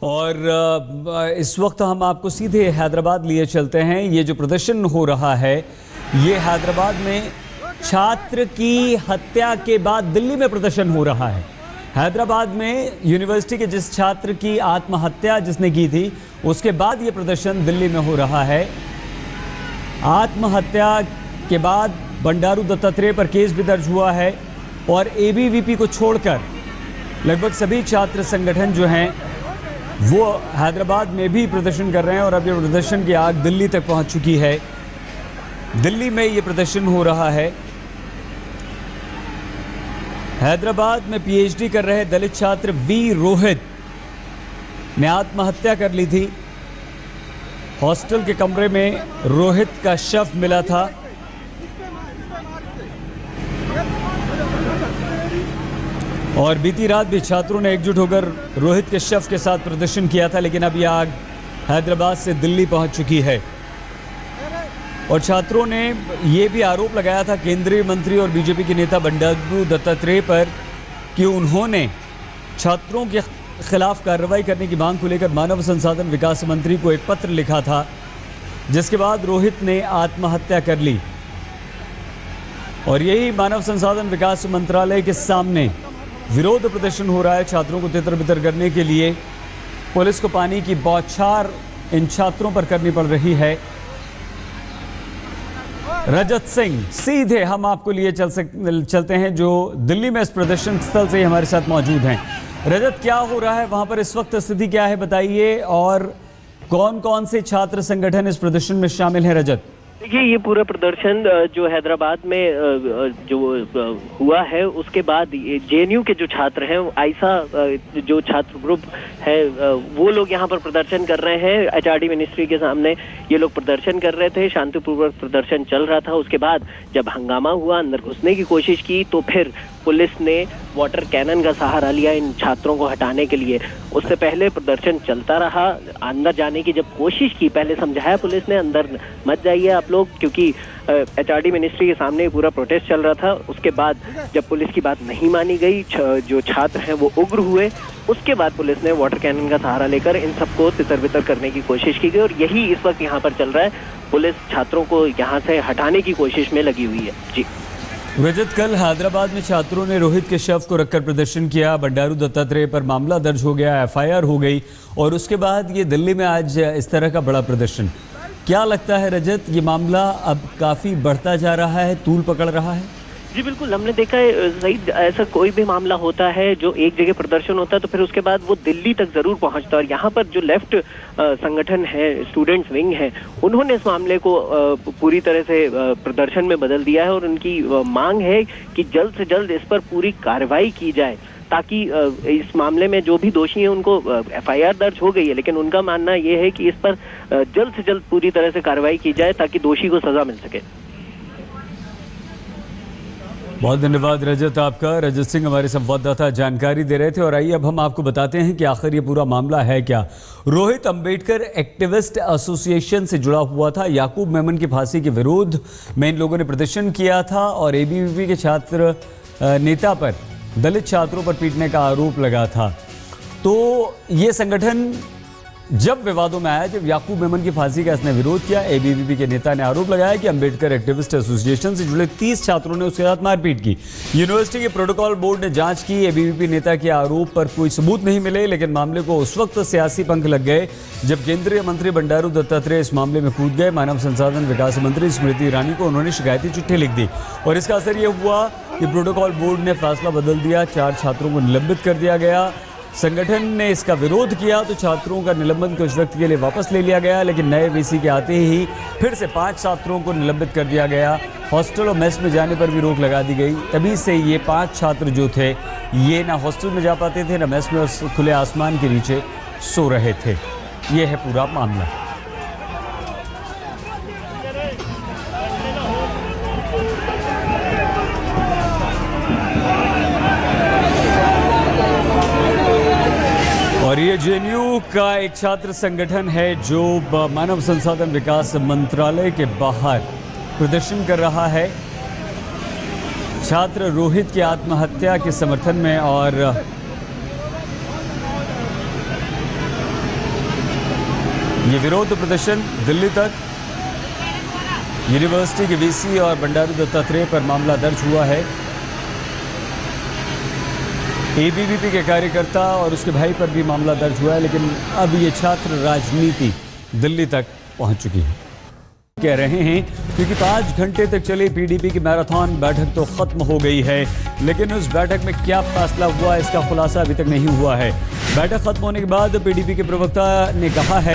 और इस वक्त हम आपको सीधे हैदराबाद लिए चलते हैं। ये जो प्रदर्शन हो रहा है ये हैदराबाद में छात्र की हत्या के बाद दिल्ली में प्रदर्शन हो रहा है। हैदराबाद में यूनिवर्सिटी के जिस छात्र की आत्महत्या जिसने की थी उसके बाद ये प्रदर्शन दिल्ली में हो रहा है। आत्महत्या के बाद बंडारू दत्तात्रेय पर केस भी दर्ज हुआ है और एबीवीपी को छोड़कर लगभग सभी छात्र संगठन जो हैं वो हैदराबाद में भी प्रदर्शन कर रहे हैं और अब ये प्रदर्शन की आग दिल्ली तक पहुंच चुकी है। दिल्ली में ये प्रदर्शन हो रहा है। हैदराबाद में पीएचडी कर रहे दलित छात्र वी रोहित ने आत्महत्या कर ली थी। हॉस्टल के कमरे में रोहित का शव मिला था। और बीती रात भी छात्रों ने एकजुट होकर रोहित के शव के साथ प्रदर्शन किया था, लेकिन अब यह आग हैदराबाद से दिल्ली पहुंच चुकी है। और छात्रों ने यह भी आरोप लगाया था केंद्रीय मंत्री और बीजेपी के नेता बंडारू दत्तात्रेय पर कि उन्होंने छात्रों के खिलाफ कार्रवाई करने की मांग को लेकर मानव संसाधन विकास मंत्री को एक पत्र लिखा था, जिसके बाद रोहित ने आत्महत्या कर ली। और यही मानव संसाधन विकास मंत्रालय के सामने विरोध प्रदर्शन हो रहा है। छात्रों को तितर-बितर करने के लिए पुलिस को पानी की बौछार इन छात्रों पर करनी पड़ रही है। रजत सिंह, सीधे हम आपको लिए चलते हैं जो दिल्ली में इस प्रदर्शन स्थल से हमारे साथ मौजूद हैं। रजत, क्या हो रहा है वहां पर इस वक्त, स्थिति क्या है बताइए, और कौन कौन से छात्र संगठन इस प्रदर्शन में शामिल हैं? रजत, देखिए, ये पूरा प्रदर्शन जो हैदराबाद में जो हुआ है उसके बाद जेएनयू के जो छात्र हैं, आइसा जो छात्र ग्रुप है, वो लोग यहाँ पर प्रदर्शन कर रहे हैं। एचआरडी मिनिस्ट्री के सामने ये लोग प्रदर्शन कर रहे थे। शांतिपूर्वक प्रदर्शन चल रहा था। उसके बाद जब हंगामा हुआ, अंदर घुसने की कोशिश की, तो फिर पुलिस ने वाटर कैनन का सहारा लिया इन छात्रों को हटाने के लिए। उससे पहले प्रदर्शन चलता रहा। अंदर जाने की जब कोशिश की, पहले समझाया पुलिस ने अंदर मत जाइए आप लोग, क्योंकि एचआरडी मिनिस्ट्री के सामने पूरा प्रोटेस्ट चल रहा था। उसके बाद जब पुलिस की बात नहीं मानी गई, जो छात्र हैं वो उग्र हुए। उसके बाद पुलिस ने वाटर कैनन का सहारा लेकर इन सबको तितर-बितर करने की कोशिश की गई और यही इस वक्त यहाँ पर चल रहा है। पुलिस छात्रों को यहाँ से हटाने की कोशिश में लगी हुई है। जी रजत, कल हैदराबाद में छात्रों ने रोहित के शव को रखकर प्रदर्शन किया। बंडारू दत्तात्रेय पर मामला दर्ज हो गया, एफआईआर हो गई और उसके बाद ये दिल्ली में आज इस तरह का बड़ा प्रदर्शन। क्या लगता है रजत, ये मामला अब काफ़ी बढ़ता जा रहा है, तूल पकड़ रहा है? जी बिल्कुल, हमने देखा है सही, ऐसा कोई भी मामला होता है जो एक जगह प्रदर्शन होता है तो फिर उसके बाद वो दिल्ली तक जरूर पहुंचता है। और यहाँ पर जो लेफ्ट संगठन है, स्टूडेंट्स विंग है, उन्होंने इस मामले को पूरी तरह से प्रदर्शन में बदल दिया है और उनकी मांग है कि जल्द से जल्द इस पर पूरी कार्रवाई की जाए, ताकि इस मामले में जो भी दोषी हैं उनको एफआईआर दर्ज हो गई है, लेकिन उनका मानना ये है कि इस पर जल्द से जल्द पूरी तरह से कार्रवाई की जाए ताकि दोषी को सजा मिल सके। बहुत धन्यवाद रजत आपका। रजत सिंह हमारे संवाददाता जानकारी दे रहे थे। और आइए अब हम आपको बताते हैं कि आखिर ये पूरा मामला है क्या। रोहित अंबेडकर एक्टिविस्ट एसोसिएशन से जुड़ा हुआ था। याकूब मेमन की फांसी के विरोध में इन लोगों ने प्रदर्शन किया था और एबीवीपी के छात्र नेता पर दलित छात्रों पर पीटने का आरोप लगा था। तो ये संगठन जब विवादों में आया, जब याकूब मेमन की फांसी का इसने विरोध किया, एबीवीपी के नेता ने आरोप लगाया कि अंबेडकर एक्टिविस्ट एसोसिएशन से जुड़े 30 छात्रों ने उसके साथ मारपीट की। यूनिवर्सिटी के प्रोटोकॉल बोर्ड ने जांच की। एबीवीपी नेता के आरोप पर कोई सबूत नहीं मिले, लेकिन मामले को उस वक्त सियासी पंख लग गए जब केंद्रीय मंत्री बंडारू दत्तात्रेय इस मामले में कूद गए। मानव संसाधन विकास मंत्री स्मृति ईरानी को उन्होंने शिकायती चिट्ठी लिख दी और इसका असर यह हुआ कि प्रोटोकॉल बोर्ड ने फैसला बदल दिया। 4 छात्रों को निलंबित कर दिया गया। संगठन ने इसका विरोध किया तो छात्रों का निलंबन कुछ वक्त के लिए वापस ले लिया गया, लेकिन नए वीसी के आते ही फिर से 5 छात्रों को निलंबित कर दिया गया। हॉस्टल और मेस में जाने पर भी रोक लगा दी गई। तभी से ये 5 छात्र जो थे ये ना हॉस्टल में जा पाते थे, ना मेस में, और खुले आसमान के नीचे सो रहे थे। ये है पूरा मामला। और ये जेएनयू का एक छात्र संगठन है जो मानव संसाधन विकास मंत्रालय के बाहर प्रदर्शन कर रहा है छात्र रोहित की आत्महत्या के समर्थन में। और ये विरोध प्रदर्शन दिल्ली तक यूनिवर्सिटी के वीसी और बंडारू दत्तात्रेय पर मामला दर्ज हुआ है। एबीवीपी के कार्यकर्ता और उसके भाई पर भी मामला दर्ज हुआ है, लेकिन अब ये छात्र राजनीति दिल्ली तक पहुंच चुकी है। कह रहे हैं क्योंकि 5 घंटे तक चली पीडीपी की मैराथन बैठक तो खत्म हो गई है, लेकिन उस बैठक में क्या फैसला हुआ इसका खुलासा अभी तक नहीं हुआ है। बैठक खत्म होने के बाद पीडीपी के प्रवक्ता ने कहा है